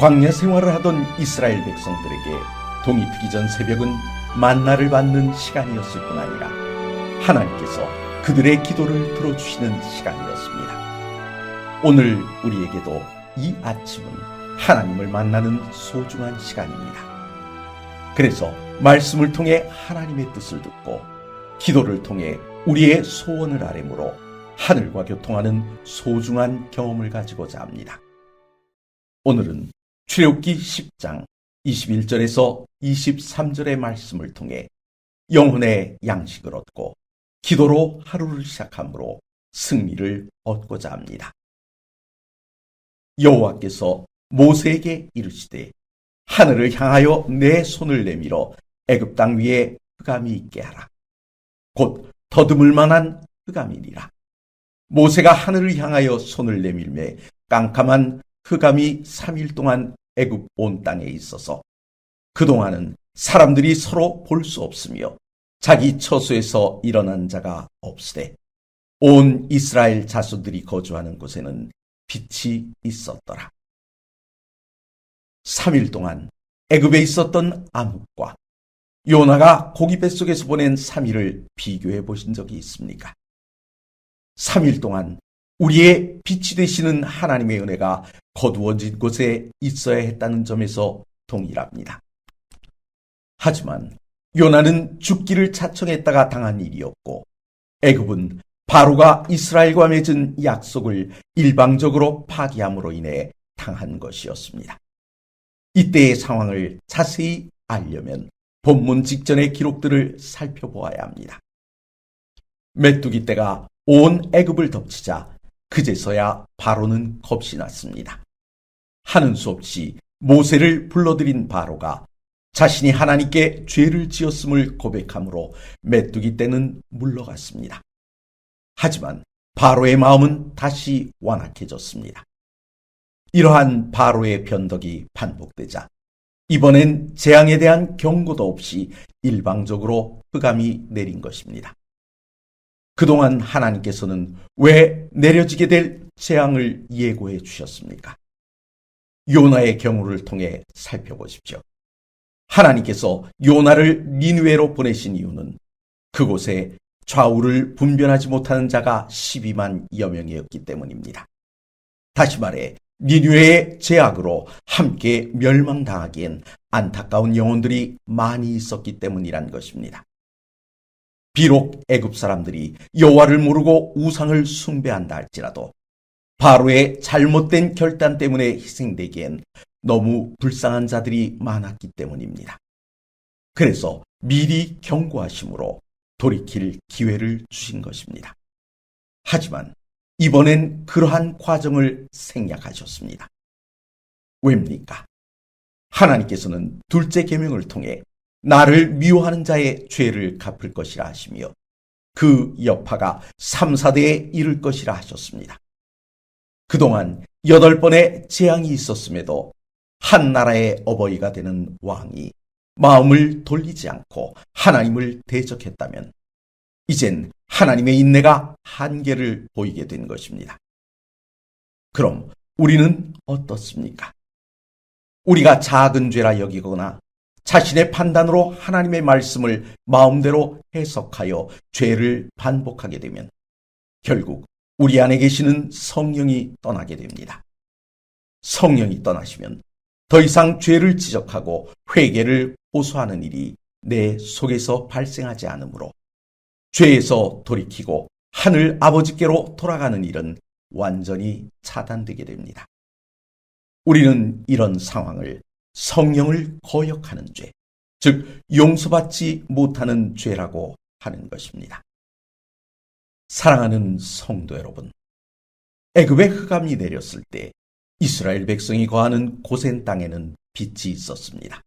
광야 생활을 하던 이스라엘 백성들에게 동이 트기 전 새벽은 만나를 받는 시간이었을 뿐 아니라 하나님께서 그들의 기도를 들어주시는 시간이었습니다. 오늘 우리에게도 이 아침은 하나님을 만나는 소중한 시간입니다. 그래서 말씀을 통해 하나님의 뜻을 듣고 기도를 통해 우리의 소원을 아뢰므로 하늘과 교통하는 소중한 경험을 가지고자 합니다. 오늘은 출애굽기 10장 21절에서 23절의 말씀을 통해 영혼의 양식을 얻고 기도로 하루를 시작함으로 승리를 얻고자 합니다. 여호와께서 모세에게 이르시되 하늘을 향하여 내 손을 내밀어 애굽 땅 위에 흑암이 있게 하라. 곧 더듬을 만한 흑암이니라. 모세가 하늘을 향하여 손을 내밀매 깜깜한 흑암이 3일 동안 애굽 온 땅에 있어서 그동안은 사람들이 서로 볼 수 없으며 자기 처소에서 일어난 자가 없으되 온 이스라엘 자손들이 거주하는 곳에는 빛이 있었더라. 3일 동안 애굽에 있었던 암흑과 요나가 고기 뱃속에서 보낸 3일을 비교해 보신 적이 있습니까? 3일 동안 우리의 빛이 되시는 하나님의 은혜가 거두어진 곳에 있어야 했다는 점에서 동일합니다. 하지만 요나는 죽기를 자청했다가 당한 일이었고 애굽은 바로가 이스라엘과 맺은 약속을 일방적으로 파기함으로 인해 당한 것이었습니다. 이때의 상황을 자세히 알려면 본문 직전의 기록들을 살펴보아야 합니다. 메뚜기 떼가 온 애굽을 덮치자 그제서야 바로는 겁이 났습니다. 하는 수 없이 모세를 불러들인 바로가 자신이 하나님께 죄를 지었음을 고백함으로 메뚜기 떼는 물러갔습니다. 하지만 바로의 마음은 다시 완악해졌습니다. 이러한 바로의 변덕이 반복되자 이번엔 재앙에 대한 경고도 없이 일방적으로 흑암이 내린 것입니다. 그동안 하나님께서는 왜 내려지게 될 재앙을 예고해 주셨습니까? 요나의 경우를 통해 살펴보십시오. 하나님께서 요나를 니느웨로 보내신 이유는 그곳에 좌우를 분별하지 못하는 자가 12만여 명이었기 때문입니다. 다시 말해 니느웨의 죄악으로 함께 멸망당하기엔 안타까운 영혼들이 많이 있었기 때문이란 것입니다. 비록 애굽 사람들이 여호와를 모르고 우상을 숭배한다 할지라도 바로의 잘못된 결단 때문에 희생되기엔 너무 불쌍한 자들이 많았기 때문입니다. 그래서 미리 경고하심으로 돌이킬 기회를 주신 것입니다. 하지만 이번엔 그러한 과정을 생략하셨습니다. 왜입니까? 하나님께서는 둘째 계명을 통해 나를 미워하는 자의 죄를 갚을 것이라 하시며 그 여파가 3, 4대에 이를 것이라 하셨습니다. 그동안 8번의 재앙이 있었음에도 한 나라의 어버이가 되는 왕이 마음을 돌리지 않고 하나님을 대적했다면 이젠 하나님의 인내가 한계를 보이게 된 것입니다. 그럼 우리는 어떻습니까? 우리가 작은 죄라 여기거나 자신의 판단으로 하나님의 말씀을 마음대로 해석하여 죄를 반복하게 되면 결국 우리 안에 계시는 성령이 떠나게 됩니다. 성령이 떠나시면 더 이상 죄를 지적하고 회개를 호소하는 일이 내 속에서 발생하지 않으므로 죄에서 돌이키고 하늘 아버지께로 돌아가는 일은 완전히 차단되게 됩니다. 우리는 이런 상황을 성령을 거역하는 죄, 즉 용서받지 못하는 죄라고 하는 것입니다. 사랑하는 성도 여러분, 애굽에 흑암이 내렸을 때 이스라엘 백성이 거하는 고센 땅에는 빛이 있었습니다.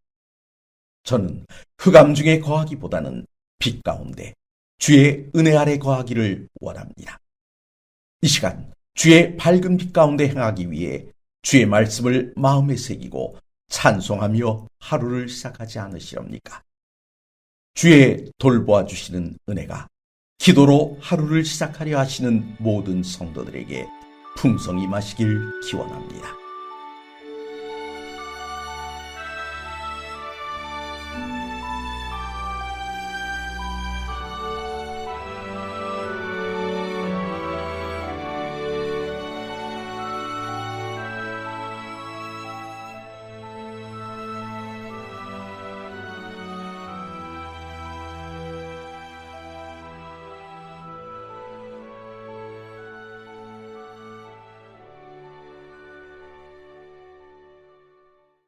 저는 흑암 중에 거하기보다는 빛 가운데 주의 은혜 아래 거하기를 원합니다. 이 시간 주의 밝은 빛 가운데 행하기 위해 주의 말씀을 마음에 새기고 찬송하며 하루를 시작하지 않으시렵니까? 주의 돌보아 주시는 은혜가 기도로 하루를 시작하려 하시는 모든 성도들에게 풍성히 마시길 기원합니다.